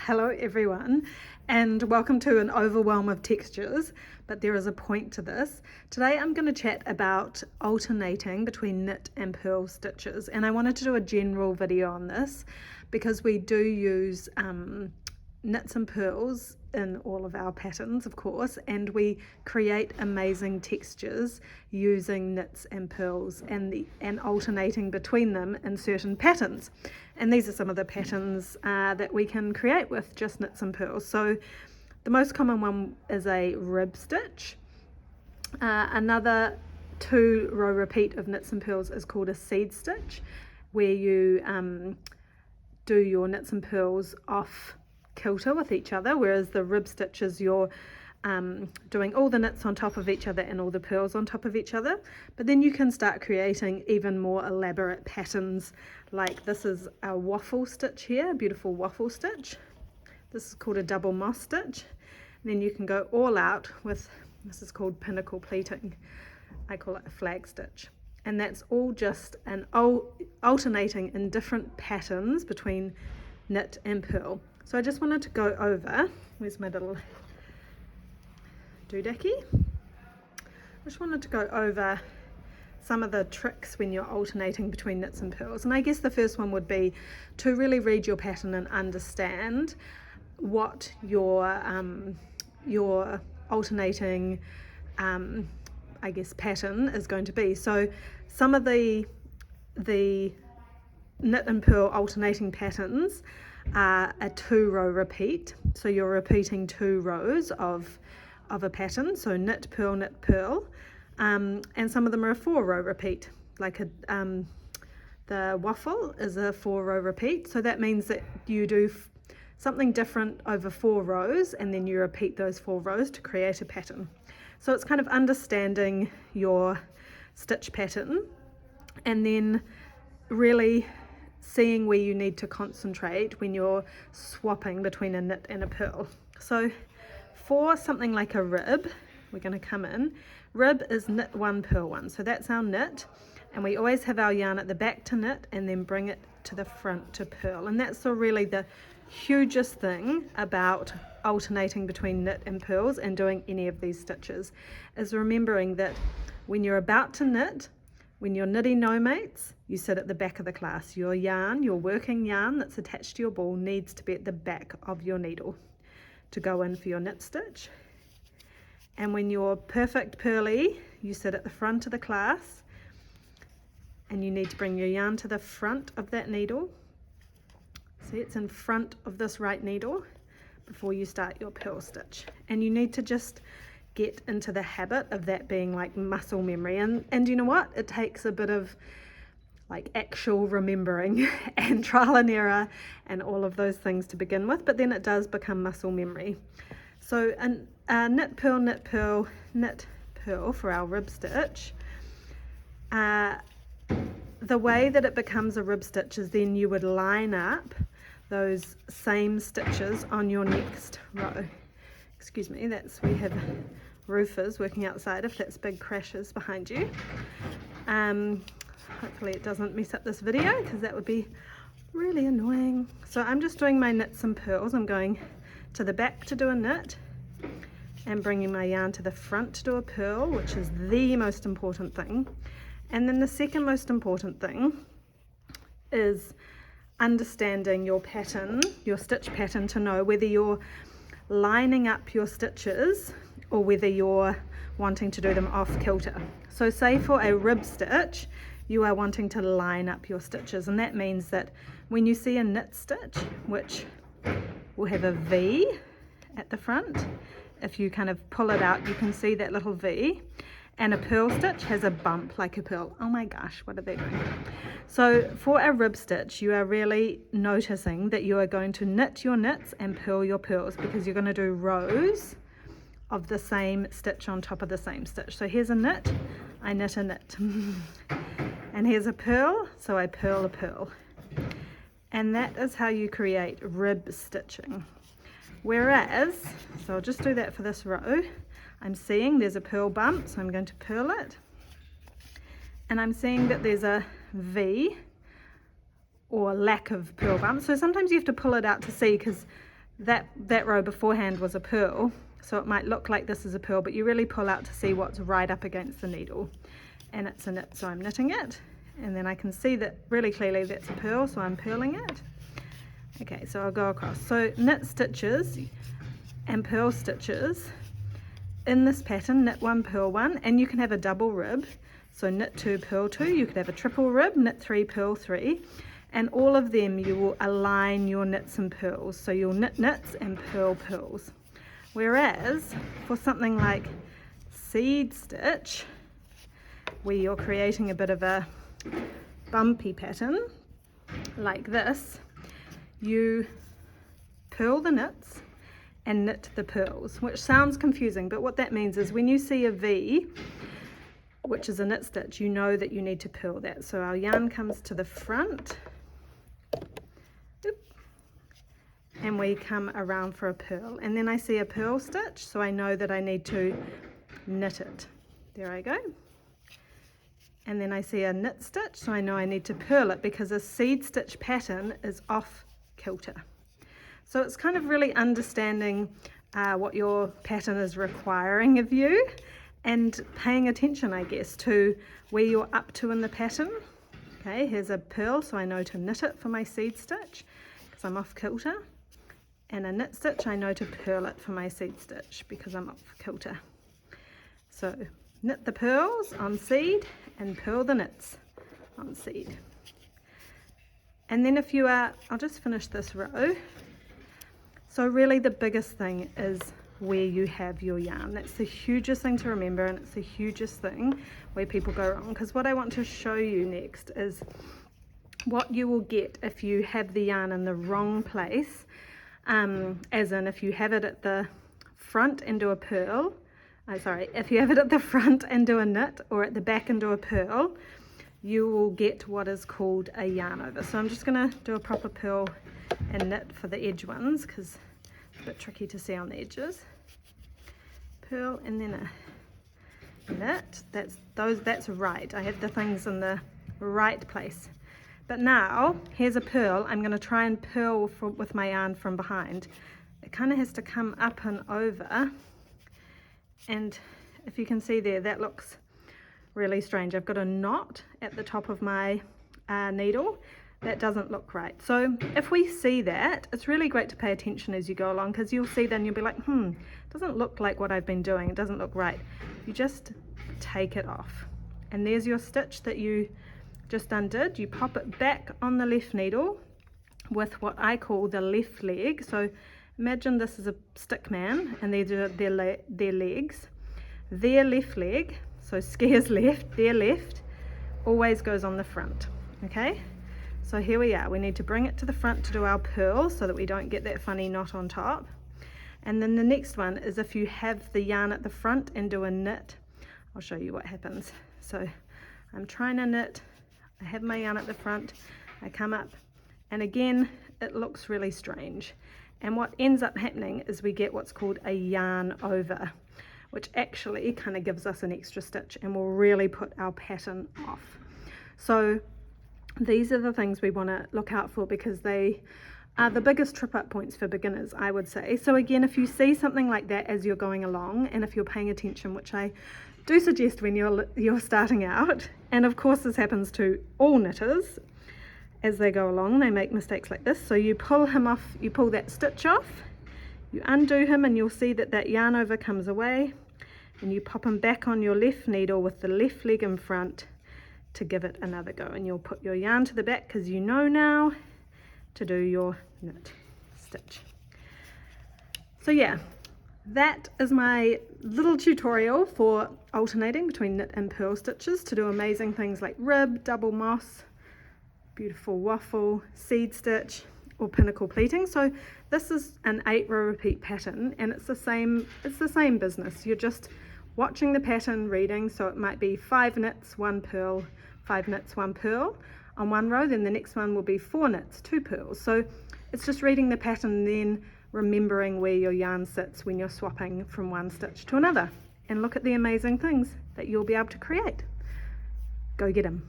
Hello everyone, and welcome to an overwhelm of textures, but there is a point to this. Today I'm going to chat about alternating between knit and purl stitches, and I wanted to do a general video on this because we do use knits and purls in all of our patterns, of course, and we create amazing textures using knits and purls and alternating between them in certain patterns. And these are some of the patterns that we can create with just knits and purls. So the most common one is a rib stitch. Another 2-row repeat of knits and purls is called a seed stitch, where you do your knits and purls off kilter with each other, whereas the rib stitch is you're doing all the knits on top of each other and all the purls on top of each other. But then you can start creating even more elaborate patterns, like this is a waffle stitch here, a beautiful waffle stitch. This is called a double moss stitch. And then you can go all out with, this is called Pendant Pleating. I call it a flag stitch. And that's all just an alternating in different patterns between knit and purl. So I just wanted to go over, where's my little doodacky? I just wanted to go over some of the tricks when you're alternating between knits and purls. And I guess the first one would be to really read your pattern and understand what your alternating I guess pattern is going to be. So some of the knit and purl alternating patterns are a 2-row repeat, so you're repeating 2 rows of a pattern, so knit purl, and some of them are a 4-row repeat, like the waffle is a 4-row repeat. So that means that you do something different over 4 rows and then you repeat those 4 rows to create a pattern. So it's kind of understanding your stitch pattern and then really seeing where you need to concentrate when you're swapping between a knit and a purl. So for something like a rib, we're going to come in. Rib is knit 1, purl 1. So that's our knit, and we always have our yarn at the back to knit and then bring it to the front to purl. And that's really the hugest thing about alternating between knit and purls and doing any of these stitches, is remembering that when you're about to knit, when you're knitting no mates, you sit at the back of the class. Your yarn, your working yarn that's attached to your ball, needs to be at the back of your needle to go in for your knit stitch. And when you're perfect purly, you sit at the front of the class and you need to bring your yarn to the front of that needle. See, it's in front of this right needle before you start your purl stitch. And you need to just get into the habit of that being like muscle memory, and you know what, it takes a bit of like actual remembering and trial and error and all of those things to begin with, but then it does become muscle memory. So knit purl, knit purl, knit purl for our rib stitch. The way that it becomes a rib stitch is then you would line up those same stitches on your next row. Excuse me, we have roofers working outside, if that's big crashes behind you. Hopefully it doesn't mess up this video because that would be really annoying. So I'm just doing my knits and purls. I'm going to the back to do a knit and bringing my yarn to the front to do a purl, which is the most important thing. And then the second most important thing is understanding your pattern, your stitch pattern, to know whether you're lining up your stitches or whether you're wanting to do them off kilter. So say for a rib stitch, you are wanting to line up your stitches, and that means that when you see a knit stitch, which will have a V at the front, if you kind of pull it out, you can see that little V, and a purl stitch has a bump like a purl. Oh my gosh, what are they doing? So for a rib stitch, you are really noticing that you are going to knit your knits and purl your purls, because you're going to do rows of the same stitch on top of the same stitch. So here's a knit, I knit a knit. And here's a purl, so I purl a purl. And that is how you create rib stitching. Whereas, so I'll just do that for this row. I'm seeing there's a purl bump, so I'm going to purl it. And I'm seeing that there's a V or lack of purl bump. So sometimes you have to pull it out to see, because that row beforehand was a purl, so it might look like this is a purl, but you really pull out to see what's right up against the needle, and it's a knit, so I'm knitting it, and then I can see that really clearly that's a purl, so I'm purling it. Okay, so I'll go across. So knit stitches and purl stitches in this pattern, knit 1, purl 1, and you can have a double rib, so knit 2, purl 2. You could have a triple rib, knit 3, purl 3, and all of them you will align your knits and purls, so you'll knit knits and purl purls. Whereas for something like seed stitch, where you're creating a bit of a bumpy pattern like this, you purl the knits and knit the purls, which sounds confusing, but what that means is when you see a V, which is a knit stitch, you know that you need to purl that. So our yarn comes to the front, and we come around for a purl, and then I see a purl stitch, so I know that I need to knit it. There I go. And then I see a knit stitch, so I know I need to purl it, because a seed stitch pattern is off kilter. So it's kind of really understanding what your pattern is requiring of you, and paying attention, I guess, to where you're up to in the pattern. Okay, here's a purl, so I know to knit it for my seed stitch because I'm off kilter, and a knit stitch, I know to purl it for my seed stitch because I'm off kilter. So knit the purls on seed and purl the knits on seed. And then if you are, I'll just finish this row. So really the biggest thing is where you have your yarn. That's the hugest thing to remember, and it's the hugest thing where people go wrong, because what I want to show you next is what you will get if you have the yarn in the wrong place, as in if you have it at the front and do a purl, if you have it at the front and do a knit, or at the back and do a purl, you will get what is called a yarn over. So I'm just going to do a proper purl and knit for the edge ones, because it's a bit tricky to see on the edges. Purl and then a knit. That's right. I have the things in the right place. But now here's a purl. I'm going to try and purl with my yarn from behind. It kind of has to come up and over, and if you can see there, that looks really strange. I've got a knot at the top of my needle. That doesn't look right. So if we see that, it's really great to pay attention as you go along, because you'll see then you'll be like, it doesn't look like what I've been doing. It doesn't look right. You just take it off. And there's your stitch that you just undid. You pop it back on the left needle with what I call the left leg. So imagine this is a stick man, and these are their legs. Their left leg, so scare's left, their left, always goes on the front. Okay? So here we are. We need to bring it to the front to do our purl so that we don't get that funny knot on top. And then the next one is if you have the yarn at the front and do a knit. I'll show you what happens. So I'm trying to knit. I have my yarn at the front. I come up, and again, it looks really strange. And what ends up happening is we get what's called a yarn over, which actually kind of gives us an extra stitch and will really put our pattern off. So these are the things we want to look out for, because they are the biggest trip up points for beginners, I would say. So again, if you see something like that as you're going along, and if you're paying attention, which I do suggest when you're starting out, and of course this happens to all knitters as they go along, they make mistakes like this. So you pull him off, you pull that stitch off, you undo him, and you'll see that that yarn over comes away, and you pop him back on your left needle with the left leg in front to give it another go, and you'll put your yarn to the back, because you know now to do your knit stitch. So yeah, that is my little tutorial for alternating between knit and purl stitches to do amazing things like rib, double moss, beautiful waffle, seed stitch, or pinnacle pleating. So this is an 8-row repeat pattern, and it's the same business. You're just watching the pattern, reading, so it might be 5 knits, 1 purl, 5 knits, 1 purl on one row, then the next one will be 4 knits, 2 purls. So it's just reading the pattern and then remembering where your yarn sits when you're swapping from one stitch to another, and look at the amazing things that you'll be able to create. Go get them.